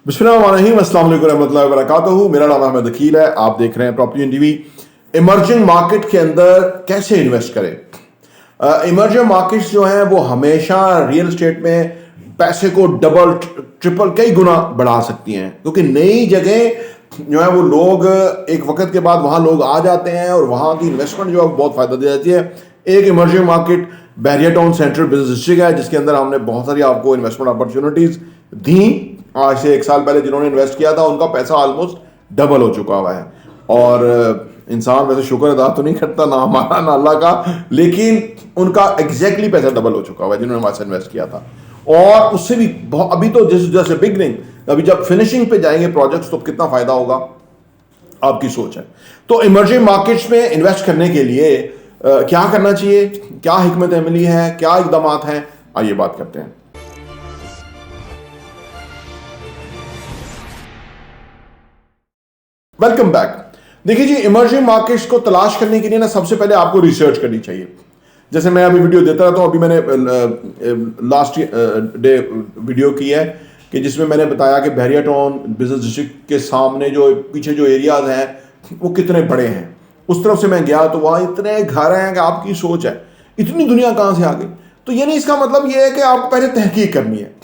बिस्मिल्लाहिर्रहमानिर्रहीम, अस्सलाम वालेकुम रहमतुल्लाहि व बरकातहू। मेरा नाम अहमद अकील है। आप देख रहे हैं property and TV. Emerging market के अंदर कैसे इन्वेस्ट करें। इमर्जिंग मार्केट्स जो हैं वो हमेशा रियल एस्टेट में पैसे को डबल ट्रिपल कई गुना बढ़ा सकती हैं, क्योंकि नई जगह जो है वो लोग एक वक्त के बाद वहां लोग आ जाते हैं और वहां की इन्वेस्टमेंट जो है बहुत फायदा दे जाती है। एक emerging market barrier town central business district है, जिसके अंदर हमने बहुत सारी आपको इन्वेस्टमेंट अपॉर्चुनिटीज दी। आज से 1 साल पहले जिन्होंने इन्वेस्ट किया था उनका पैसा ऑलमोस्ट डबल हो चुका हुआ है। और इंसान वैसे शुक्र अदा तो नहीं करता, ना हमारा ना अल्लाह का, लेकिन उनका एग्जैक्टली पैसा डबल हो चुका हुआ है जिन्होंने हमारे से इन्वेस्ट किया था। और उससे भी अभी तो जैसे बिगनिंग, अभी जब फिनिशिंग पे जाएंगे प्रोजेक्ट्स तो कितना फायदा होगा, आपकी सोच है। तो इमर्जिंग मार्केट्स में इन्वेस्ट करने के लिए क्या करना चाहिए, क्या हिकमत अमली है, क्या इकदाम हैं, आइए बात करते हैं। Welcome back. देखिए जी, इमर्जिंग मार्केट्स को तलाश करने के लिए ना सबसे पहले आपको रिसर्च करनी चाहिए। जैसे मैं अभी वीडियो देता रहता हूं, अभी मैंने लास्ट डे वीडियो की है कि जिसमें मैंने बताया कि बैरियर टाउन बिजनेस डिस्ट्रिक्ट के सामने जो पीछे जो एरियाज हैं वो कितने बड़े हैं। उस तरफ से मैं गया तो वहां इतने घर हैं कि आपकी सोच है इतनी दुनिया कहां से आ गई। तो ये नहीं, इसका मतलब ये है कि आपको पहले तहकीक करनी है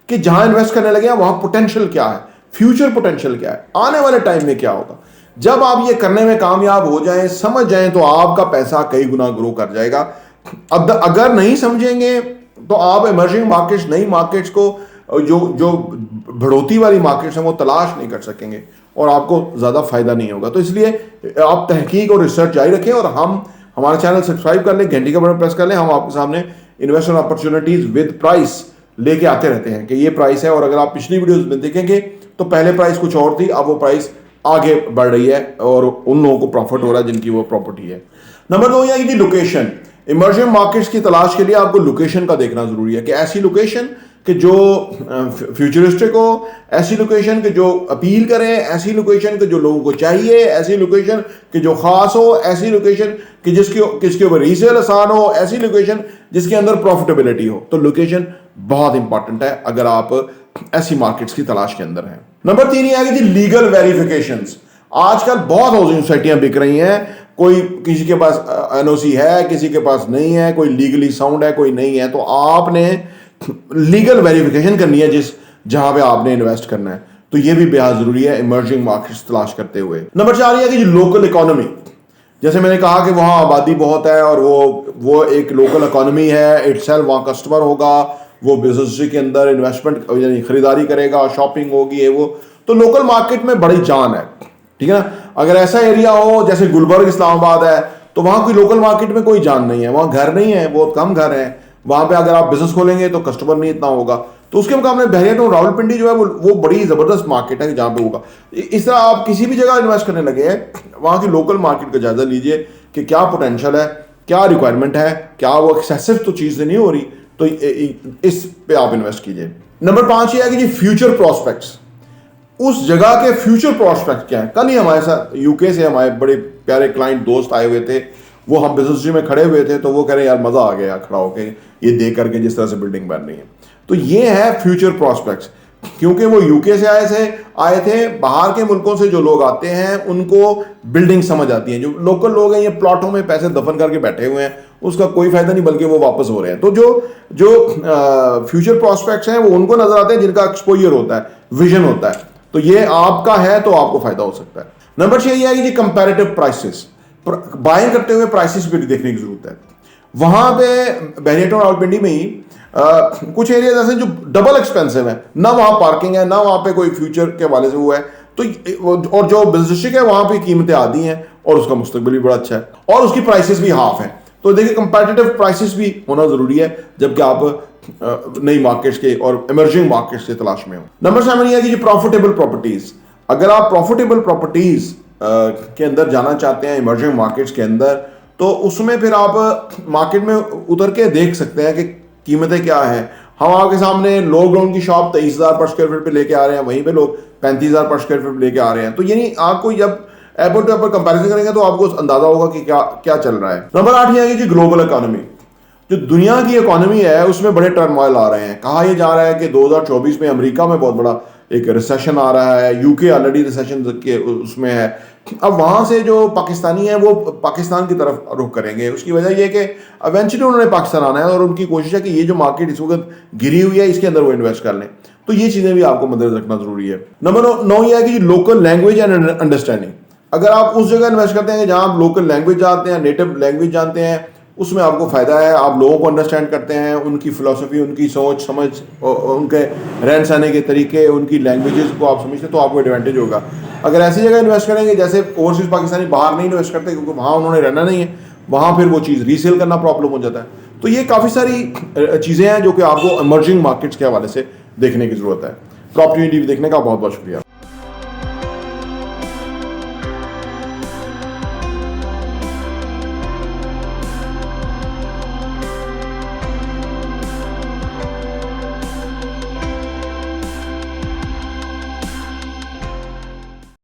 कि जहां इन्वेस्ट करने लगे वहां पोटेंशियल क्या है, फ्यूचर पोटेंशियल क्या है, आने वाले टाइम में क्या होगा। जब आप ये करने में कामयाब हो जाएं, समझ जाएं, तो आपका पैसा कई गुना ग्रो कर जाएगा। अगर नहीं समझेंगे तो आप इमर्जिंग मार्केट्स, नई मार्केट्स को, जो बढ़ोतरी वाली मार्केट्स हैं वो तलाश नहीं कर सकेंगे और आपको ज्यादा फायदा नहीं होगा। तो इसलिए आप तहकीक और रिसर्च जारी रखें और हमारा चैनल सब्सक्राइब कर लें, घंटी का बटन प्रेस कर लें। हम आपके सामने इन्वेस्टमेंट अपॉर्चुनिटीज विद प्राइस लेके आते रहते हैं कि ये प्राइस है। और अगर आप पिछली वीडियोस में देखेंगे तो पहले प्राइस कुछ और थी, अब वो प्राइस आगे बढ़ रही है और उन लोगों को प्रॉफिट हो रहा है जिनकी वो प्रॉपर्टी है। नंबर 2 ये लोकेशन। इमर्जिंग मार्केट्स की तलाश के लिए आपको लोकेशन का देखना जरूरी है कि ऐसी लोकेशन कि जो फ्यूचरिस्टिक हो, ऐसी लोकेशन कि जो अपील करें, ऐसी लोकेशन कि जो लोगों को चाहिए, ऐसी लोकेशन कि जो खास हो, ऐसी लोकेशन कि जिसके ऊपर रीसेल आसान हो, ऐसी लोकेशन जिसके अंदर प्रॉफिटेबिलिटी हो। तो लोकेशन बहुत इंपॉर्टेंट है अगर आप ऐसी मार्केट्स की तलाश के अंदर हैं। नंबर 3 ये है कि लीगल वेरिफिकेशंस। आजकल बहुत हाउसिंग सोसाइटियां बिक रही हैं, कोई किसी के पास एनओसी है, किसी के पास नहीं है, कोई लीगली साउंड है, कोई नहीं है। तो आपने लीगल वेरिफिकेशन करनी है जहां पे आपने इन्वेस्ट करना है। तो ये भी बेहद जरूरी है इमर्जिंग मार्केट्स तलाश करते हुए। नंबर 4 ये है कि लोकल इकोनॉमी। जैसे मैंने कहा कि वहां आबादी बहुत है और वो एक लोकल इकोनॉमी है इटसेल्फ। वहां कस्टमर होगा, वो बिजनेस के अंदर इन्वेस्टमेंट यानी खरीदारी करेगा, शॉपिंग होगी, है वो। तो लोकल मार्केट में बड़ी जान है, ठीक है ना। अगर ऐसा एरिया हो जैसे गुलबर्ग इस्लामाबाद है तो वहां कोई लोकल मार्केट में कोई जान नहीं है, वहां घर नहीं है, बहुत कम घर है। वहां पे अगर आप बिजनेस खोलेंगे तो कस्टमर नहीं इतना होगा। तो उसके मुकाबले बैरियर टाउन रावलपिंडी जो है वो बड़ी जबरदस्त मार्केट है जहां पे होगा। इस तरह आप किसी भी जगह इन्वेस्ट करने लगे हैं, वहां की लोकल मार्केट का जायजा लीजिए कि क्या पोटेंशियल है, क्या रिक्वायरमेंट है, क्या वो एक्सेसिव तो चीजें नहीं हो रही। तो इस पे आप इन्वेस्ट कीजिए। नंबर 5 ये है कि जी फ्यूचर प्रोस्पेक्ट्स। उस जगह के फ्यूचर प्रोस्पेक्ट क्या है। कल ही हमारे साथ यूके से हमारे बड़े प्यारे क्लाइंट दोस्त आए हुए थे, वो हम बिजनेस में खड़े हुए थे, तो वो कह रहे यार मजा आ गया खड़ा होके ये देख करके जिस तरह से बिल्डिंग बन रही है। तो ये है फ्यूचर प्रोस्पेक्ट्स, क्योंकि वो यूके से आए थे। बाहर के मुल्कों से जो लोग आते हैं उनको बिल्डिंग समझ आती है। जो लोकल लोग हैं ये प्लॉटों में पैसे दफन करके बैठे हुए हैं, उसका कोई फायदा नहीं, बल्कि वो वापस हो रहे हैं। तो जो फ्यूचर प्रोस्पेक्ट्स हैं वो उनको नजर आते हैं जिनका एक्सपोजर होता है, विजन होता है। तो ये आपका है तो आपको फायदा हो सकता है। नंबर 6 ये है कि जी कंपैरेटिव प्राइसेस। बाइंग करते हुए प्राइसेस भी देखने की जरूरत है। वहां पे बैरियर टाउन रावलपिंडी में ही कुछ एरिया ऐसे जो डबल एक्सपेंसिव है, ना वहां पार्किंग है, ना वहां पे कोई फ्यूचर के हवाले से वो है। तो और जो बिजनेस है वहां पे कीमतें आधी हैं और उसका मुस्तकबिल भी बड़ा अच्छा है और उसकी प्राइसेस भी हाफ है। तो देखिए कंपैरेटिव प्राइसेस भी होना जरूरी है जबकि आप नई मार्केट्स के और इमर्जिंग मार्केट्स की तलाश में हो। नंबर 7 ये है कि प्रॉफिटेबल प्रॉपर्टीज। अगर आप प्रॉफिटेबल प्रॉपर्टीज के अंदर जाना चाहते हैं इमर्जिंग मार्केट्स के अंदर, तो उसमें फिर आप मार्केट में उतर के देख सकते हैं कि कीमतें क्या हैं। हम आपके सामने लो ग्राउंड की शॉप 23,000 पर स्क्वायर फीट पे लेके आ रहे हैं, वहीं पे लोग 35,000 पर स्क्वायर फीट पे लेके आ रहे हैं। तो यानी आपको जब एप्पल टू एप्पल कंपैरिजन करेंगे तो आपको अंदाजा होगा कि क्या क्या चल रहा है। नंबर 8 ये है कि ग्लोबल इकोनॉमी। जो दुनिया की इकोनॉमी है उसमें बड़े टर्मोइल आ रहे हैं। कहा यह जा रहा है कि 2024 में अमेरिका में बहुत बड़ा एक रिसेशन आ रहा है, यूके ऑलरेडी रिसेशन के उसमें है। अब वहाँ से जो पाकिस्तानी है वो पाकिस्तान की तरफ रुख करेंगे। उसकी वजह ये है कि इवेंचुअली उन्होंने पाकिस्तान आना है और उनकी कोशिश है कि ये जो मार्केट इस वक्त गिरी हुई है इसके अंदर वो इन्वेस्ट कर लें। तो ये चीज़ें भी आपको मद्देनजर रखना ज़रूरी है। नंबर 9 ये है कि लोकल लैंग्वेज एंड अंडरस्टैंडिंग। अगर आप उस जगह इन्वेस्ट करते हैं जहाँ आप लोकल लैंग्वेज जानते हैं, नेटिव लैंग्वेज जानते हैं, उसमें आपको फ़ायदा है। आप लोगों को अंडरस्टैंड करते हैं, उनकी फ़िलासफ़ी, उनकी सोच समझ, उनके रहन सहने के तरीके, उनकी लैंग्वेजेस को आप समझते हैं, तो आपको एडवांटेज होगा। अगर ऐसी जगह इन्वेस्ट करेंगे जैसे ओवरसीज़ पाकिस्तानी बाहर नहीं इन्वेस्ट करते क्योंकि वहाँ उन्होंने रहना नहीं है, वहाँ फिर वो चीज़ रीसेल करना प्रॉब्लम हो जाता है। तो ये काफ़ी सारी चीज़ें हैं जो कि आपको इमर्जिंग मार्केट्स के हवाले से देखने की ज़रूरत है। प्रॉपर्टी देखने का बहुत बहुत शुक्रिया।